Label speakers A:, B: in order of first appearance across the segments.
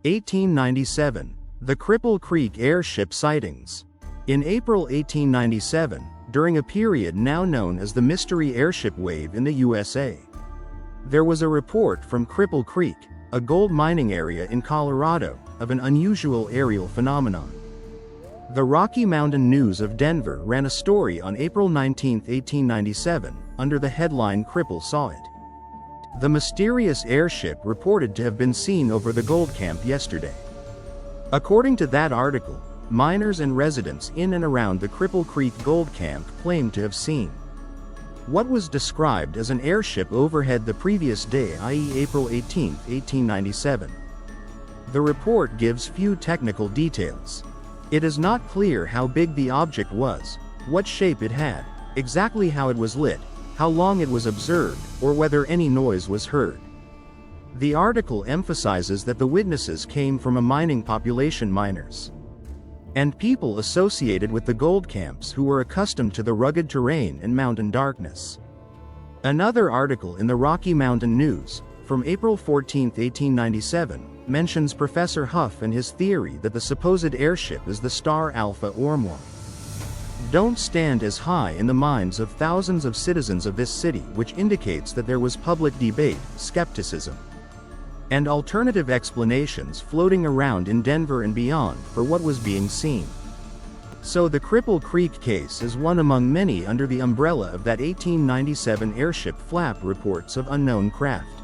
A: 1897. The Cripple Creek airship sightings. In April 1897, during a period now known as the Mystery Airship Wave in the USA, there was a report from Cripple Creek, a gold mining area in Colorado, of an unusual aerial phenomenon. The Rocky Mountain News of Denver ran a story on April 19, 1897, under the headline "Cripple Saw It." The mysterious airship reported to have been seen over the gold camp yesterday. According to that article, miners and residents in and around the Cripple Creek gold camp claimed to have seen what was described as an airship overhead the previous day, i.e. April 18, 1897. The report gives few technical details. It is not clear how big the object was, what shape it had, exactly how it was lit, how long it was observed, or whether any noise was heard. The article emphasizes that the witnesses came from a mining population, miners and people associated with the gold camps who were accustomed to the rugged terrain and mountain darkness. Another article in the Rocky Mountain News, from April 14, 1897, mentions Professor Huff and his theory that the supposed airship is the star Alpha Ormua. Don't stand as high in the minds of thousands of citizens of this city, which indicates that there was public debate, skepticism, and alternative explanations floating around in Denver and beyond for what was being seen. So the Cripple Creek case is one among many under the umbrella of that 1897 airship flap reports of unknown craft.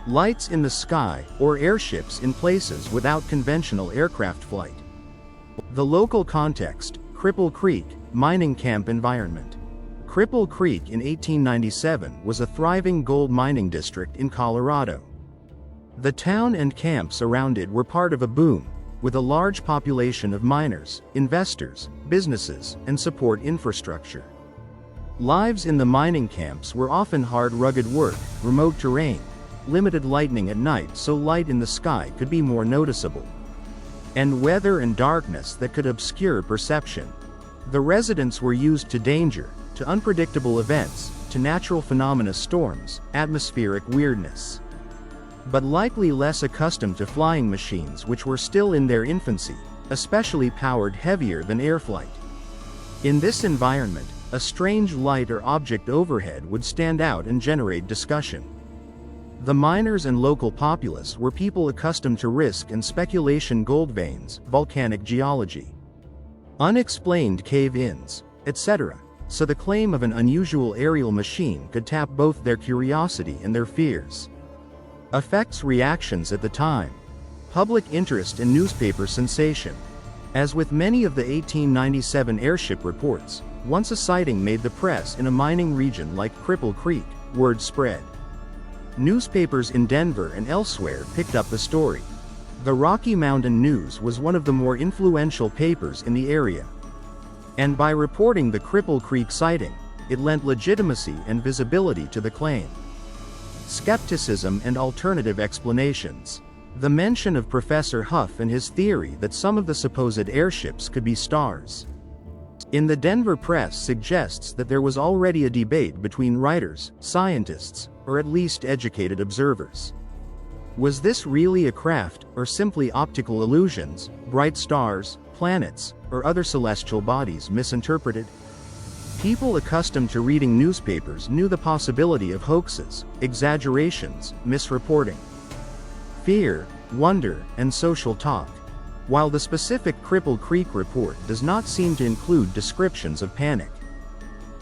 A: Lights in the sky, or airships in places without conventional aircraft flight. The local context: Cripple Creek, mining camp environment. Cripple Creek in 1897 was a thriving gold mining district in Colorado. The town and camps around it were part of a boom, with a large population of miners, investors, businesses, and support infrastructure. Lives in the mining camps were often hard, rugged work, remote terrain, limited lighting at night so light in the sky could be more noticeable, and weather and darkness that could obscure perception. The residents were used to danger, to unpredictable events, to natural phenomena, storms, atmospheric weirdness, but likely less accustomed to flying machines which were still in their infancy, especially powered heavier than air flight. In this environment, a strange light or object overhead would stand out and generate discussion. The miners and local populace were people accustomed to risk and speculation, gold veins, volcanic geology, unexplained cave-ins, etc., so the claim of an unusual aerial machine could tap both their curiosity and their fears. Effects, reactions at the time. Public interest and newspaper sensation. As with many of the 1897 airship reports, once a sighting made the press in a mining region like Cripple Creek, word spread. Newspapers in Denver and elsewhere picked up the story. The Rocky Mountain News was one of the more influential papers in the area, and by reporting the Cripple Creek sighting, it lent legitimacy and visibility to the claim. Skepticism and alternative explanations. The mention of Professor Huff and his theory that some of the supposed airships could be stars in the Denver press suggests that there was already a debate between writers, scientists, or at least educated observers. Was this really a craft, or simply optical illusions, bright stars, planets, or other celestial bodies misinterpreted? People accustomed to reading newspapers knew the possibility of hoaxes, exaggerations, misreporting, fear, wonder, and social talk. While the specific Cripple Creek report does not seem to include descriptions of panic,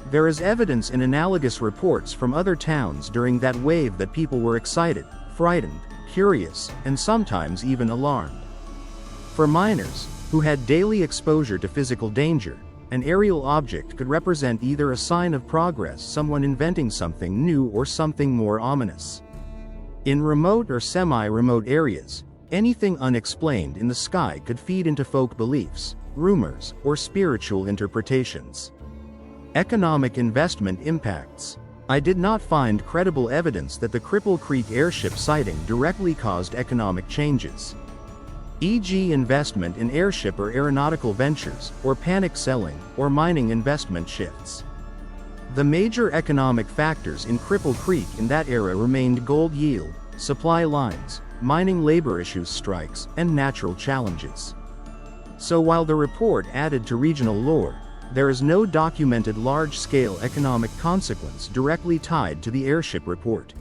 A: there is evidence in analogous reports from other towns during that wave that people were excited, frightened, curious, and sometimes even alarmed. For miners, who had daily exposure to physical danger, an aerial object could represent either a sign of progress, someone inventing something new, or something more ominous. In remote or semi-remote areas, anything unexplained in the sky could feed into folk beliefs, rumors, or spiritual interpretations. Economic investment impacts. I did not find credible evidence that the Cripple Creek airship sighting directly caused economic changes, e.g. investment in airship or aeronautical ventures, or panic selling, or mining investment shifts. The major economic factors in Cripple Creek in that era remained gold yield, supply lines, mining labor issues, strikes, and natural challenges. So while the report added to regional lore, there is no documented large-scale economic consequence directly tied to the airship report.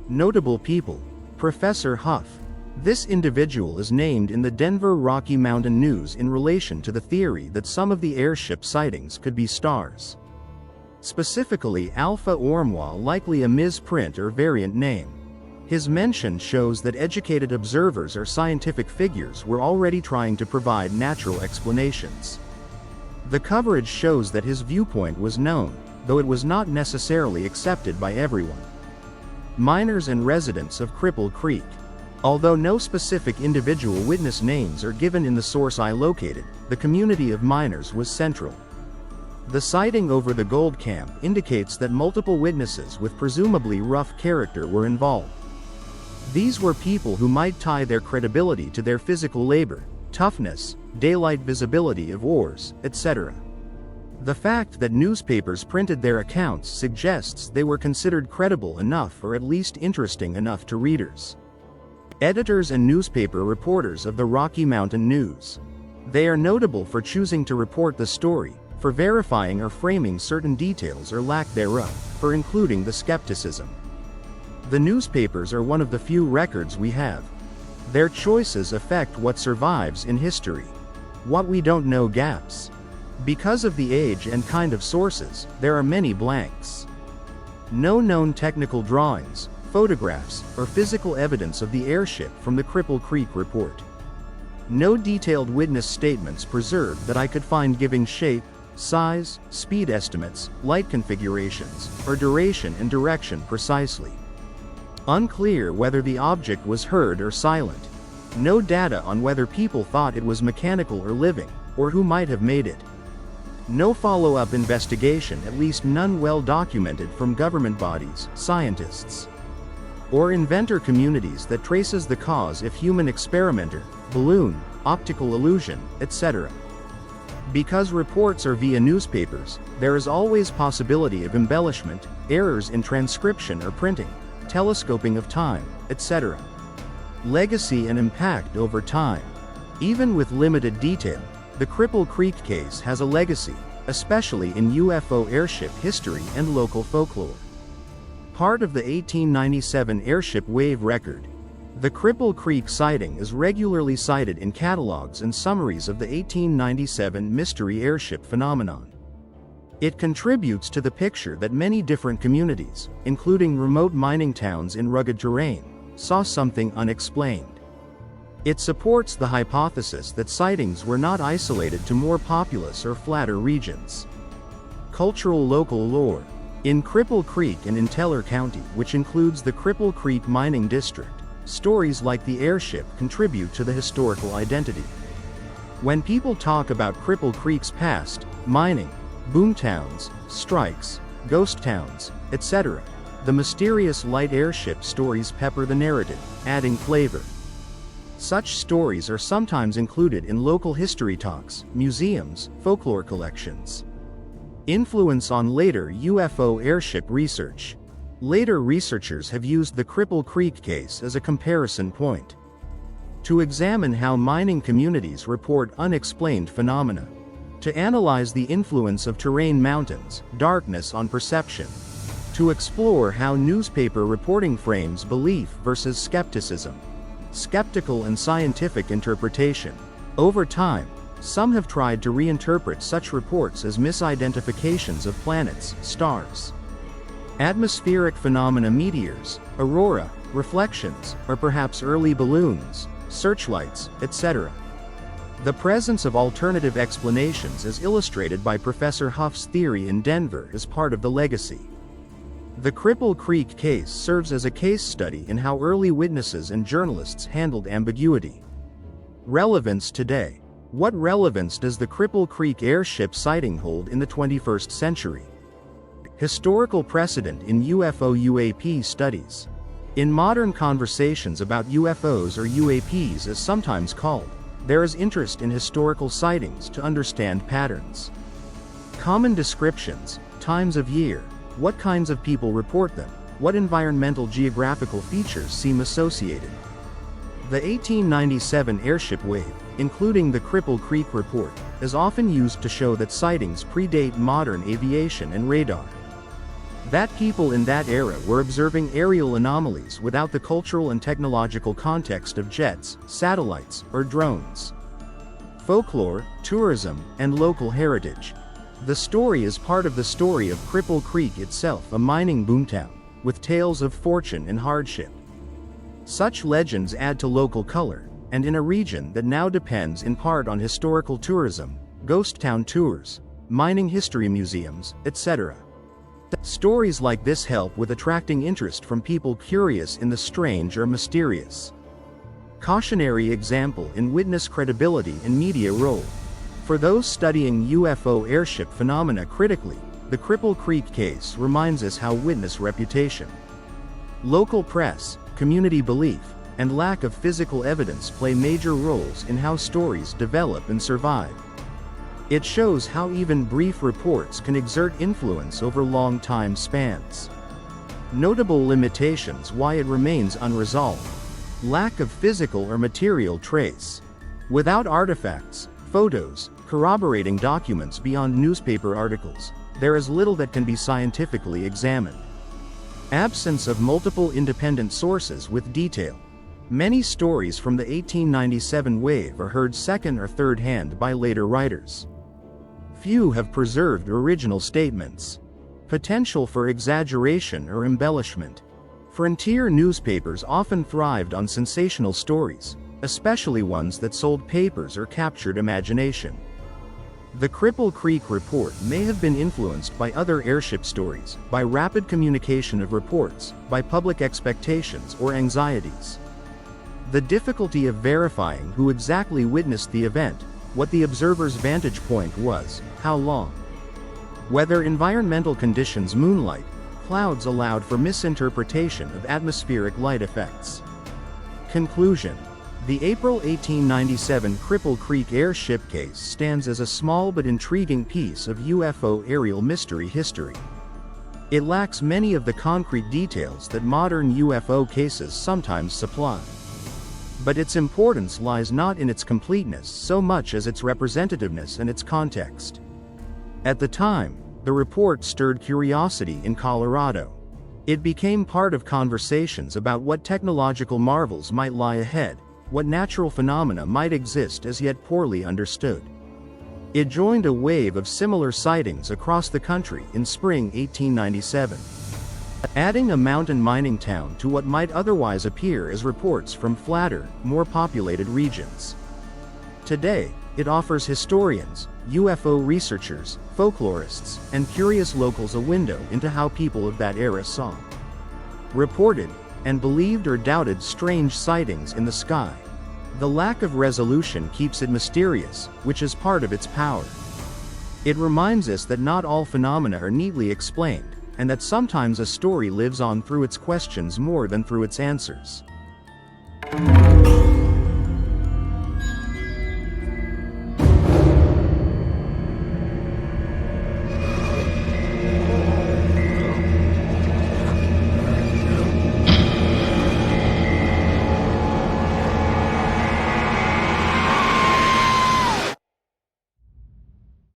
A: Notable people: Professor Huff. This individual is named in the Denver Rocky Mountain News in relation to the theory that some of the airship sightings could be stars. Specifically Alpha Ormua, likely a misprint or variant name. His mention shows that educated observers or scientific figures were already trying to provide natural explanations. The coverage shows that his viewpoint was known, though it was not necessarily accepted by everyone. Miners and residents of Cripple Creek. Although no specific individual witness names are given in the source I located, the community of miners was central. The sighting over the gold camp indicates that multiple witnesses with presumably rough character were involved. These were people who might tie their credibility to their physical labor, toughness, daylight visibility of ores, etc. The fact that newspapers printed their accounts suggests they were considered credible enough or at least interesting enough to readers. Editors and newspaper reporters of the Rocky Mountain News. They are notable for choosing to report the story, for verifying or framing certain details or lack thereof, for including the skepticism. The newspapers are one of the few records we have. Their choices affect what survives in history. What we don't know gaps. Because of the age and kind of sources, there are many blanks. No known technical drawings, photographs, or physical evidence of the airship from the Cripple Creek report. No detailed witness statements preserved that I could find giving shape, size, speed estimates, light configurations, or duration and direction precisely. Unclear whether the object was heard or silent. No data on whether people thought it was mechanical or living, or who might have made it. No follow-up investigation, at least none well documented from government bodies, scientists, or inventor communities that traces the cause if human experimenter, balloon, optical illusion, etc. Because reports are via newspapers, there is always possibility of embellishment, errors in transcription or printing, telescoping of time, etc. Legacy and impact over time. Even with limited detail, the Cripple Creek case has a legacy, especially in UFO airship history and local folklore. Part of the 1897 airship wave record, the Cripple Creek sighting is regularly cited in catalogs and summaries of the 1897 mystery airship phenomenon. It contributes to the picture that many different communities, including remote mining towns in rugged terrain, saw something unexplained. It supports the hypothesis that sightings were not isolated to more populous or flatter regions. Cultural local lore. In Cripple Creek and in Teller County, which includes the Cripple Creek Mining District, stories like the airship contribute to the historical identity. When people talk about Cripple Creek's past, mining, boomtowns, strikes, ghost towns, etc., the mysterious light airship stories pepper the narrative, adding flavor. Such stories are sometimes included in local history talks, museums, folklore collections. Influence on later UFO airship research. Later researchers have used the Cripple Creek case as a comparison point to examine how mining communities report unexplained phenomena, to analyze the influence of terrain, mountains, darkness on perception, to explore how newspaper reporting frames belief versus skepticism, skeptical and scientific interpretation. Over time, some have tried to reinterpret such reports as misidentifications of planets, stars, atmospheric phenomena, meteors, aurora, reflections, or perhaps early balloons, searchlights, etc. The presence of alternative explanations as illustrated by Professor Huff's theory in Denver is part of the legacy. The Cripple Creek case serves as a case study in how early witnesses and journalists handled ambiguity. Relevance today. What relevance does the Cripple Creek airship sighting hold in the 21st century? Historical precedent in UFO/UAP studies. In modern conversations about UFOs, or UAPs as sometimes called, there is interest in historical sightings to understand patterns. Common descriptions, times of year, what kinds of people report them, what environmental geographical features seem associated. The 1897 airship wave, including the Cripple Creek report, is often used to show that sightings predate modern aviation and radar. That people in that era were observing aerial anomalies without the cultural and technological context of jets, satellites, or drones. Folklore, tourism, and local heritage. The story is part of the story of Cripple Creek itself, a mining boomtown, with tales of fortune and hardship. Such legends add to local color, and in a region that now depends in part on historical tourism, ghost town tours, mining history museums, etc. Stories like this help with attracting interest from people curious in the strange or mysterious. Cautionary example in witness credibility and media role. For those studying UFO airship phenomena critically, the Cripple Creek case reminds us how witness reputation, local press, community belief, and lack of physical evidence play major roles in how stories develop and survive. It shows how even brief reports can exert influence over long time spans. Notable limitations why it remains unresolved. Lack of physical or material trace. Without artifacts, photos, corroborating documents beyond newspaper articles, there is little that can be scientifically examined. Absence of multiple independent sources with detail. Many stories from the 1897 wave are heard second or third hand by later writers. Few have preserved original statements. Potential for exaggeration or embellishment. Frontier newspapers often thrived on sensational stories, especially ones that sold papers or captured imagination. The Cripple Creek report may have been influenced by other airship stories, by rapid communication of reports, by public expectations or anxieties. The difficulty of verifying who exactly witnessed the event, what the observer's vantage point was, how long. Whether environmental conditions, moonlight, clouds allowed for misinterpretation of atmospheric light effects. Conclusion. The April 1897 Cripple Creek airship case stands as a small but intriguing piece of UFO aerial mystery history. It lacks many of the concrete details that modern UFO cases sometimes supply. But its importance lies not in its completeness so much as its representativeness and its context. At the time, the report stirred curiosity in Colorado. It became part of conversations about what technological marvels might lie ahead, what natural phenomena might exist as yet poorly understood. It joined a wave of similar sightings across the country in spring 1897. Adding a mountain mining town to what might otherwise appear as reports from flatter, more populated regions. Today, it offers historians, UFO researchers, folklorists, and curious locals a window into how people of that era saw, reported, and believed or doubted strange sightings in the sky. The lack of resolution keeps it mysterious, which is part of its power. It reminds us that not all phenomena are neatly explained, and that sometimes a story lives on through its questions more than through its answers.